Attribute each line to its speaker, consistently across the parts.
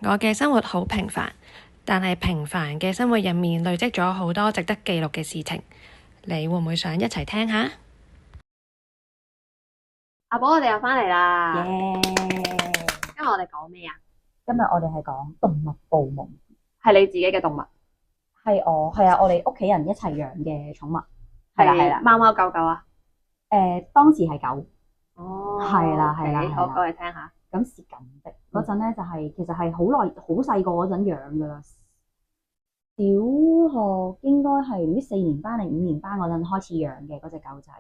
Speaker 1: 我嘅生活好平凡，但係平凡嘅生活入面累積咗好多值得記錄嘅事情。你會唔會想一齊聽下？
Speaker 2: 阿寶，我哋又翻嚟啦。
Speaker 3: 耶！
Speaker 2: 今日我哋講咩啊？
Speaker 3: 今日我哋係講動物捕夢，
Speaker 2: 係你自己嘅動物，
Speaker 3: 係我哋屋企人一齊養嘅寵物，係啦，
Speaker 2: 貓貓狗狗啊？
Speaker 3: 當時係狗，
Speaker 2: 哦，
Speaker 3: 係啦，
Speaker 2: 好，講嚟聽下。
Speaker 3: 咁是咁的。嗰陣咧就係其實係好耐好細個嗰陣養噶啦，小學應該係唔知4年班定5年班嗰陣開始養嘅嗰隻狗仔。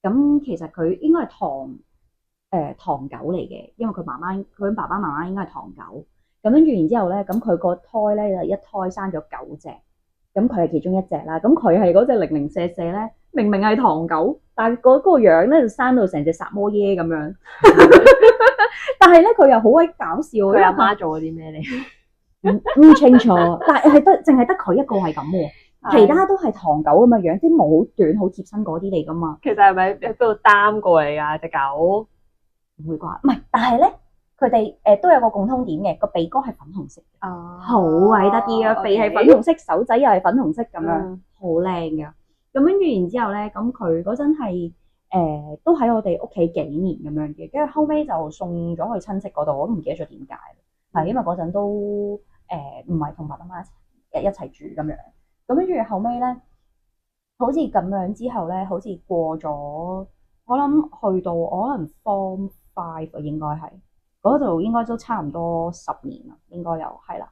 Speaker 3: 咁其實佢應該係唐狗嚟嘅，因為佢爸爸媽媽應該係唐狗。咁跟住然之後咧，咁佢個胎咧就一胎生咗9隻，咁佢係其中一隻啦。咁佢係嗰隻零零舍舍咧，明明係唐狗，但係嗰個樣咧就生到成隻薩摩耶咁樣。但係咧佢又好鬼搞笑，
Speaker 2: 佢阿媽做咗啲咩嚟？
Speaker 3: 唔清楚，但係淨係得佢一個係咁喎。其他都係唐狗咁嘅樣，啲毛好短、好貼身嗰啲嚟噶嘛。
Speaker 2: 其實係咪喺邊度擔過嚟㗎隻狗？
Speaker 3: 唔會啩？唔係，但係咧，佢哋都有個共通點嘅，個鼻哥係粉紅色嘅，好鬼得意啊！鼻係粉紅色，手仔又係粉紅色咁樣，好靚噶。咁跟住然之後咧，咁佢嗰陣係都喺我哋屋企幾年咁樣嘅，跟住後尾就送咗去親戚嗰度，我都唔記得咗點解。係因為嗰陣都唔係同爸爸媽媽一齊住咁樣。咁跟住後尾咧，好似咁樣之後咧，好似過咗，我諗去到我可能 Form 5啊，應該係嗰度應該都差唔多10年啦，應該有係啦，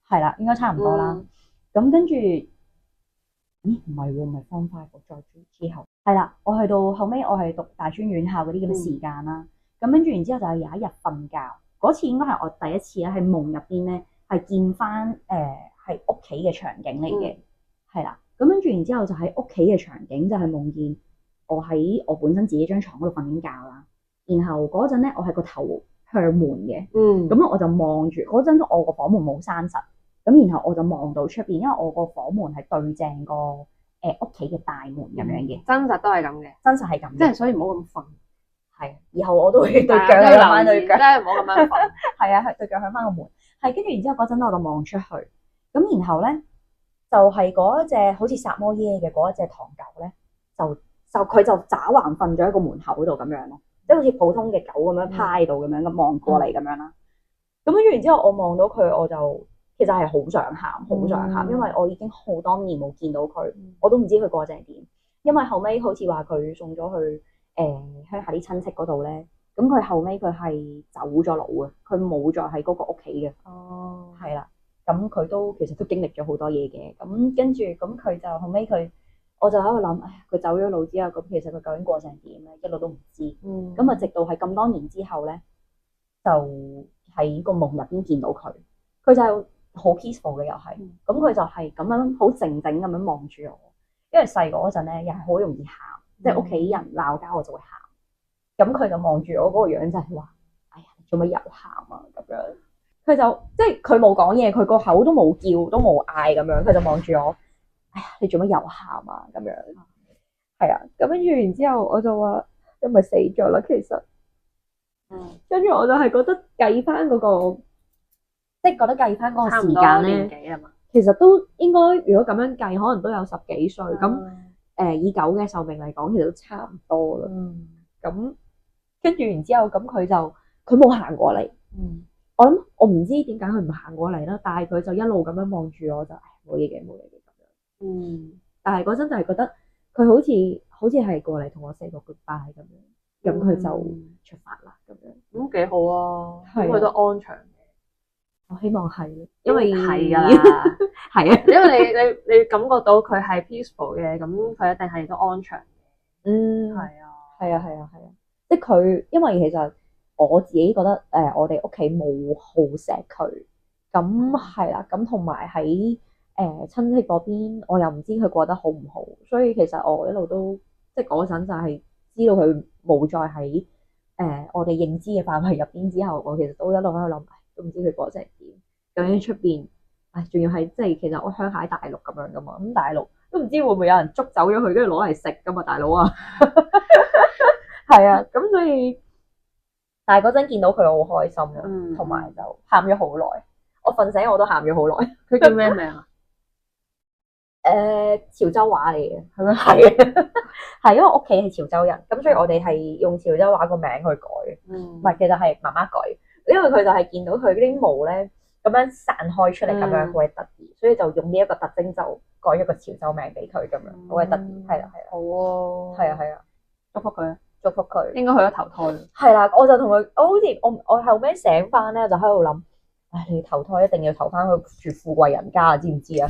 Speaker 3: 係啦，應該差唔多啦。咁跟住，咦唔係喎，唔係 Form 5，再之後係啦，我去到後尾我係讀大專院校嗰啲咁嘅時間啦。咁跟住然之後就係有一日瞓覺，嗰次應該係我第一次咧喺夢入邊咧係見翻係屋企嘅場景嚟嘅，係啦。咁跟住然之後就喺屋企嘅場景就係夢見我喺我本身自己張床嗰度瞓緊覺啦。然後嗰陣咧我係個頭向門嘅，咁我就望住嗰陣我個房門冇閂實，咁然後我就望到出邊，因為我個房門係對正個屋企嘅大門咁樣嘅。
Speaker 2: 真實都係咁嘅，
Speaker 3: 真實係咁，
Speaker 2: 即係所以唔好咁瞓。
Speaker 3: 係，以後我都會對腳向翻對腳，
Speaker 2: 真係唔好咁樣瞓。
Speaker 3: 係啊，對腳向翻個門。係跟住然之後嗰陣我就望出去，咁然後咧就係嗰一隻好似薩摩耶嘅嗰一隻唐狗咧，就佢就爪橫瞓咗喺個門口度咁樣咯，即係好似普通嘅狗咁樣趴喺度咁樣咁望過嚟咁樣啦。咁跟住然之後我望到佢，我就其實係好想喊，好想喊，因為我已經好多年冇見到佢，我都唔知佢過程點。因為後尾好似話佢送咗去鄉下啲親戚嗰度咧，咁佢後尾佢係走咗佬啊，佢冇再喺嗰個屋企嘅。
Speaker 2: 哦，
Speaker 3: 係啦，咁佢都其實都經歷咗好多嘢嘅。咁跟住咁佢就後尾我就喺度諗，佢走咗路之後，咁其實佢究竟過成點咧，一路都唔知。咁啊，直到係咁多年之後咧，就喺個夢入邊見到佢，佢就係好 peaceful 嘅又係，咁佢就係咁樣好靜靜咁樣望住我。因為細個嗰陣咧，又係好容易喊，即係屋企人鬧交我就會喊。咁佢就望住我嗰個樣就係話：哎呀，你做乜又喊啊？咁樣，佢就即係佢冇講嘢，佢個口都冇叫，都冇嗌咁樣，佢就望住我。哎呀，你做乜又喊啊？咁樣，係啊。咁跟住然之後，我就話：你咪死咗啦，其實。跟住我就係覺得計翻嗰個，即係覺得計翻嗰個時間咧，其實都應該，如果咁樣計，可能都有10幾歲。咁以狗嘅壽命嚟講，其實都差唔多啦。咁跟住然之後，咁佢冇行過嚟。我諗我唔知點解佢唔行過嚟啦，但係佢就一路咁樣望住我，就冇嘢嘅，冇嘢嘅咁樣。但係嗰陣就係覺得佢好似係過嚟同我 say 個 goodbye 咁樣，咁佢就出發啦咁樣。
Speaker 2: 咁幾好啊，咁佢都安詳嘅。
Speaker 3: 我希望係，因為
Speaker 2: 係㗎啦，
Speaker 3: 係啊，
Speaker 2: 因為你感覺到佢係 peaceful 嘅，咁佢一定係都安詳嘅。係啊，即係佢，因為其實我自己覺得我哋屋企冇好錫佢，咁係啦，咁同埋喺親戚嗰邊，我又唔知佢過得好唔好，所以其實我一路都即係嗰陣就係知道佢冇再喺我哋認知嘅範圍入邊之後，我其實都一路喺度諗。都唔知佢過成點，究竟出邊，仲要係即係其實我鄉下喺大陸咁樣噶嘛，咁大陸都唔知會唔會有人捉走咗佢，跟住攞嚟食噶嘛，大佬啊，係啊，咁所以但係嗰陣見到佢我好開心咯，同埋就喊咗好耐。我瞓醒我都喊咗好耐。
Speaker 3: 佢叫咩名啊？
Speaker 2: 潮州話嚟嘅，
Speaker 3: 係咩？
Speaker 2: 係啊，係因為屋企係潮州人，咁所以我哋係用潮州話個名去改嘅，唔係其實係媽媽改，因為佢就係見到佢啲毛咧咁樣散開出嚟咁樣好鬼得意，所以就用呢一個特徵就改咗個潮州名俾佢咁樣，好鬼得意，係啦係啦，
Speaker 3: 好喎，
Speaker 2: 係啊，
Speaker 3: 祝福佢，
Speaker 2: 祝福佢，
Speaker 3: 應該去咗投胎。
Speaker 2: 係啦，我就同佢，我好似我後尾醒翻咧，就喺度諗，唉，你投胎一定要投翻去住富貴人家，知唔知啊？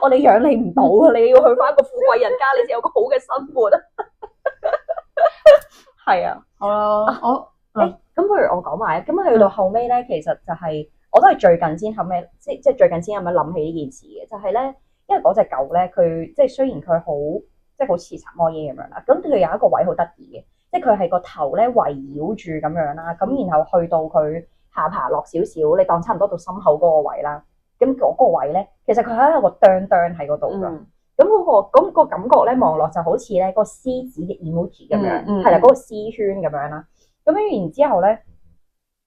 Speaker 2: 我哋養你唔到啊！你要去翻個富貴人家，你先有個好嘅生活啊！係啊，
Speaker 3: 好啦，
Speaker 2: 咁不如我講埋，咁去到後尾咧，其實就係、我都係最近先後尾，即係最近先咁樣諗起呢件事嘅，就係、咧，因為嗰隻狗咧，佢即係雖然佢好即係好似查摩耶咁樣啦，咁佢有一個位好得意嘅，即係佢係個頭咧圍繞住咁樣啦，咁然後去到佢下巴落少少，你當差唔多到心口嗰個位啦。咁嗰個位咧，其實佢係一個哚哚喺嗰度㗎。咁嗰個感覺咧，望落就好似咧個獅子嘅 emoji 咁樣，係啦，嗰個獅圈咁樣啦。咁然之後咧，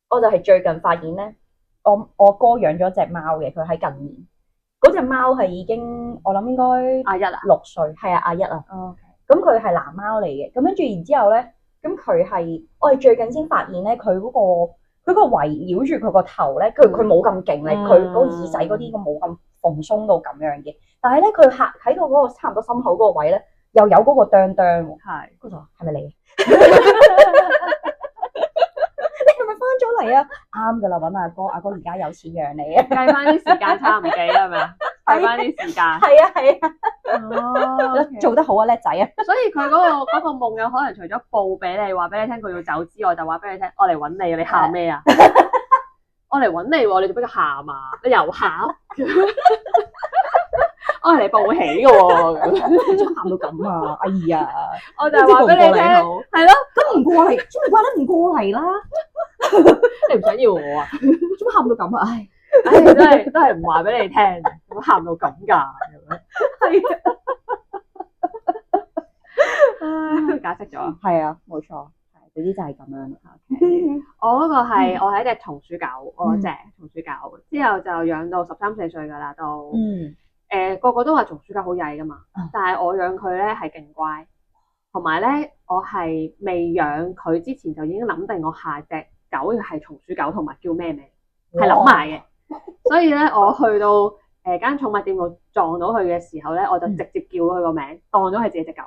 Speaker 2: 我就係最近發現咧，我哥養咗隻貓嘅，佢喺近年嗰隻貓係已經我諗應該
Speaker 3: 阿一啊
Speaker 2: 6歲，係啊阿一啊。咁佢係藍貓嚟嘅，咁跟住然之後咧，咁佢係我係最近先發現咧，佢嗰個圍繞住佢個頭咧，佢冇咁勁力，佢嗰個耳仔嗰啲咁冇咁蓬鬆到咁樣嘅。但係咧，佢喺到嗰個差唔多心口嗰個位咧，又有嗰個哚哚喎。係，嗰度係咪你？你係咪翻咗嚟啊？啱㗎啦，揾阿哥，阿哥而家有錢養你啊！
Speaker 3: 計翻啲時間差唔幾啦，係咪啊？計翻啲時間。
Speaker 2: 係啊係啊。
Speaker 3: 哦，
Speaker 2: 做得好啊，叻仔啊！
Speaker 3: 所以佢嗰個夢有可能除咗報俾你，話俾你聽佢要走之外，就話俾你聽，我嚟揾你，你喊咩啊？我嚟揾你喎，你做咩喊啊？你又喊？我係嚟報喜嘅喎，
Speaker 2: 咁喊到咁啊！哎呀，
Speaker 3: 我就話俾你聽，係咯，
Speaker 2: 咁唔過嚟，做咩怪得唔過嚟啦？
Speaker 3: 你唔想要我啊？
Speaker 2: 做咩喊到咁啊？
Speaker 3: 唉，都係唔話俾你聽，點喊到咁㗎？係啊，解釋咗，
Speaker 2: 係啊，冇錯，總之就係咁樣啦。
Speaker 3: 我嗰個係我係一隻松鼠狗，我隻松鼠狗之後就養到13、14歲㗎啦，都個個都話松鼠狗好曳㗎嘛，但係我養佢咧係勁乖，同埋咧我係未養佢之前就已經諗定我下隻狗要係松鼠狗同埋叫咩名，係諗埋嘅。所以咧，我去到間寵物店度撞到佢嘅時候咧，我就直接叫佢個名，當咗係自己隻狗。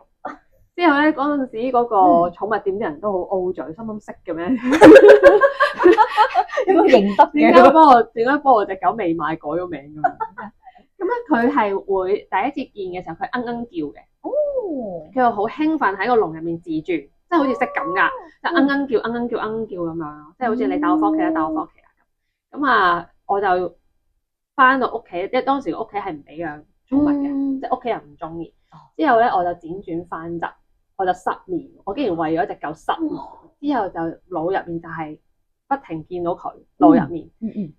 Speaker 3: 之後咧嗰陣時，嗰個寵物店啲人都好 O 嘴，心諗識嘅咩？
Speaker 2: 應該認得嘅。
Speaker 3: 點解幫我隻狗未買改咗名咁樣？咁咧佢係會第一次見嘅時候，佢叫嘅。哦，佢又好興奮喺個籠入面自住，即係好似識咁㗎，即係叫咁樣，即係好似你帶我翻屋企啦，帶我翻屋企啦咁。咁啊，我就翻到屋企，即係當時個屋企係唔俾養寵物嘅，即係屋企人唔中意。之後咧，我就輾轉翻側，我就失眠。我竟然為咗隻狗失眠，之後就腦入面就係不停見到佢腦入面。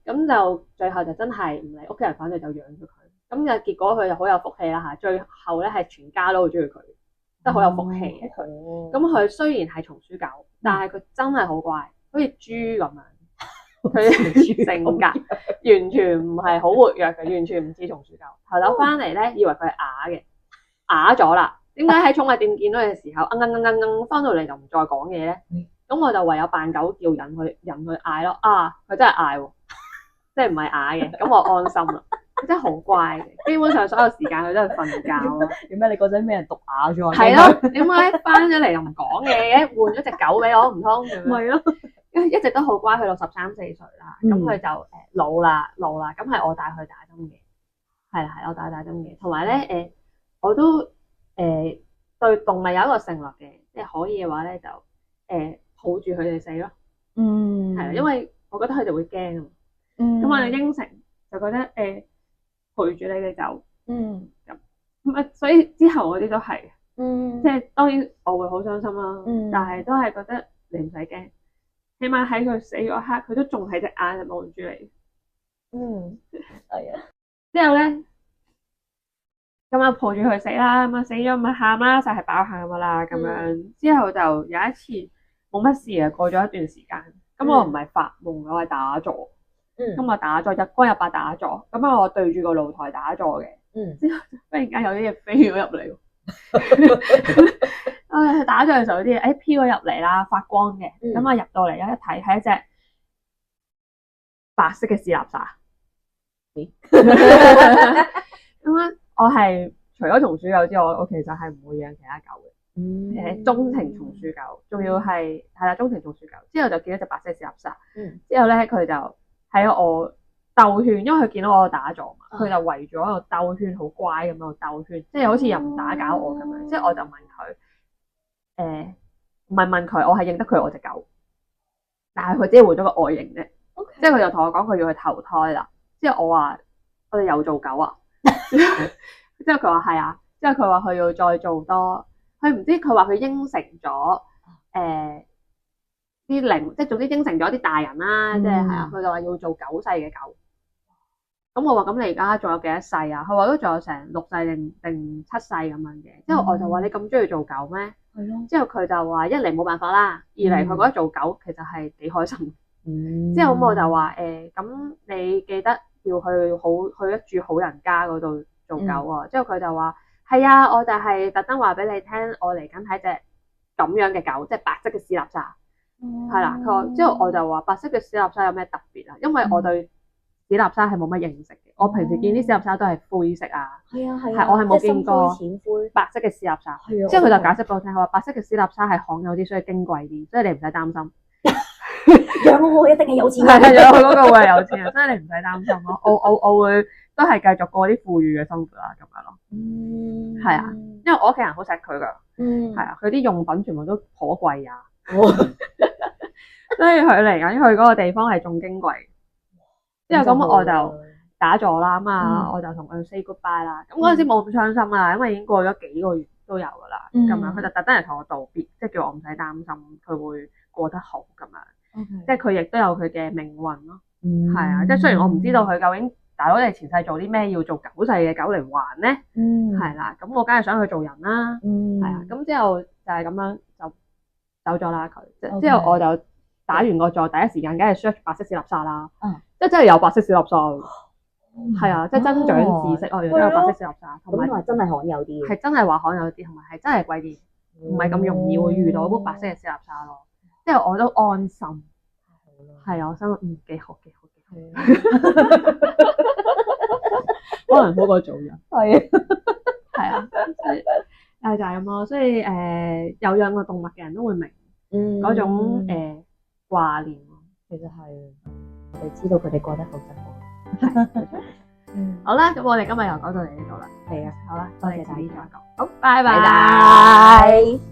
Speaker 3: 咁就最後就真係唔理屋企人反對，就養咗佢。咁就結果佢就好有福氣啦嚇，最後咧係全家都好中意佢，真係好有福氣嘅。咁佢雖然係松鼠狗，但係佢真係好乖，好似豬咁樣。佢性格完全唔係好活躍嘅，完全唔似松鼠狗。頭頭翻嚟咧，以為佢係啞嘅，啞咗啦。點解喺寵物店見到嘅時候，翻到嚟就唔再講嘢咧？咁我就唯有扮狗叫引佢嗌咯。啊，佢真係嗌喎，即係唔係啞嘅。咁我安心啦。佢真係好乖嘅，基本上所有時間佢都係瞓覺咯。
Speaker 2: 點解你嗰陣俾人毒啞咗？
Speaker 3: 係咯，點解翻咗嚟又唔講嘢嘅？換咗隻狗俾我唔通？
Speaker 2: 係咯。
Speaker 3: 一直都好乖，去到13、14歲啦，咁佢就老啦，咁係我帶佢打針嘅，係啦，係我帶佢打針嘅，同埋咧我都對動物有一個承諾嘅，即係可以嘅話咧就抱住佢哋死咯，係啦，因為我覺得佢哋會驚啊，咁我哋應承就覺得陪住你哋走，咁所以之後嗰啲都係，即係當然我會好傷心啦，但係都係覺得你唔使驚。起碼喺佢死嗰刻，佢都仲係隻眼望住你。係啊。之後咧，咁啊抱住佢死啦，咁啊死咗咪喊啦，就係飽喊噶啦咁樣。之後就有一次，
Speaker 4: 冇乜事啊。過咗一段時間，咁我唔係發夢，我係打坐。咁我打坐，日光日白打坐。咁啊，我對住個露台打坐嘅。之後忽然間有啲嘢飛咗入嚟。打坐嘅時候有啲嘢，飄咗入嚟啦，發光嘅。咁啊入到嚟一睇，係一隻白色嘅史納沙。咁咧，我係除咗松鼠狗之外，我其實係唔會養其他狗嘅。中型松鼠狗，仲要係啦，中型松鼠狗。之後就見到隻白色史納沙。之後咧，佢就喺我兜圈，因為佢見到我打坐嘛，佢就圍住我度兜圈，好乖咁喺度兜圈，即係好似又唔打攪我咁樣。即係我就問佢，唔係問佢，我係認得佢係我隻狗，但係佢只係換咗個外形啫。即係佢就同我講佢要去投胎啦。之後我話我哋又做狗啊。之後佢話係啊。之後佢話佢要再做多，佢唔知佢話佢應承咗啲靈，即係總之應承咗啲大人啦，即係係啊，佢就話要做9世嘅狗。咁我話咁你而家仲有幾多世啊？佢話都仲有成6世定7世咁樣嘅。之後我就話你咁中意做狗咩？係咯。之後佢就話一嚟冇辦法啦，二嚟佢覺得做狗其實係幾開心。之後咁我就話咁你記得要去一住好人家嗰度做狗啊。之後佢就話係啊，我就係特登話俾你聽，我嚟緊係隻咁樣嘅狗，即係白色嘅史納沙。係啦，之後我就話白色嘅史納沙有咩特別啊？因為我對史納沙係冇乜認識嘅，我平時見啲史納沙都係灰色啊，係我係冇見過白色嘅史納沙。之後佢就解釋俾我聽，佢話白色嘅史納沙係罕有啲，所以矜貴啲，所以你唔使擔心。
Speaker 3: 養我一定係有錢，
Speaker 4: 係養佢嗰個會係有錢人，所以你唔使擔心咯。我會都係繼續過啲富裕嘅生活啦，咁樣咯。係啊，因為我屋企人好錫佢噶，係啊，佢啲用品全部都頗貴啊。所以佢嚟緊去嗰個地方係仲矜貴。之後咁我就打坐啦，咁啊我就同佢 say goodbye 啦。咁嗰陣時冇咁傷心啦，因為已經過咗幾個月都有噶啦。咁樣佢就特登嚟同我道別，即係叫我唔使擔心，佢會過得好咁樣。即係佢亦都有佢嘅命運咯。係啊，即係雖然我唔知道佢究竟大佬你前世做啲咩，要做9世嘅狗嚟還咧。係啦，咁我梗係想去做人啦。係啊，咁之後就係咁樣就走咗啦佢。之後我就打完個座，第一時間梗係 search 白色史納沙啦。即係真係有白色史納沙。係啊，即係增長知識，原來有白色史納沙，同埋
Speaker 3: 真係罕有啲，
Speaker 4: 係真係話罕有啲，同埋係真係貴啲，唔係咁容易會遇到嗰白色嘅史納沙咯。即係我都安心。係啊，我心諗幾好。可能好過做人。係啊，就係咁咯。所以有養過動物嘅人都會明嗰種掛念。
Speaker 3: 其實係你知道佢哋過得好辛苦。
Speaker 4: 好啦，咁我哋今日又講到嚟呢度啦。
Speaker 3: 係啊，
Speaker 4: 好啦，
Speaker 3: 多謝
Speaker 4: 下次再講。
Speaker 3: 好，
Speaker 4: 拜拜。
Speaker 3: 拜拜。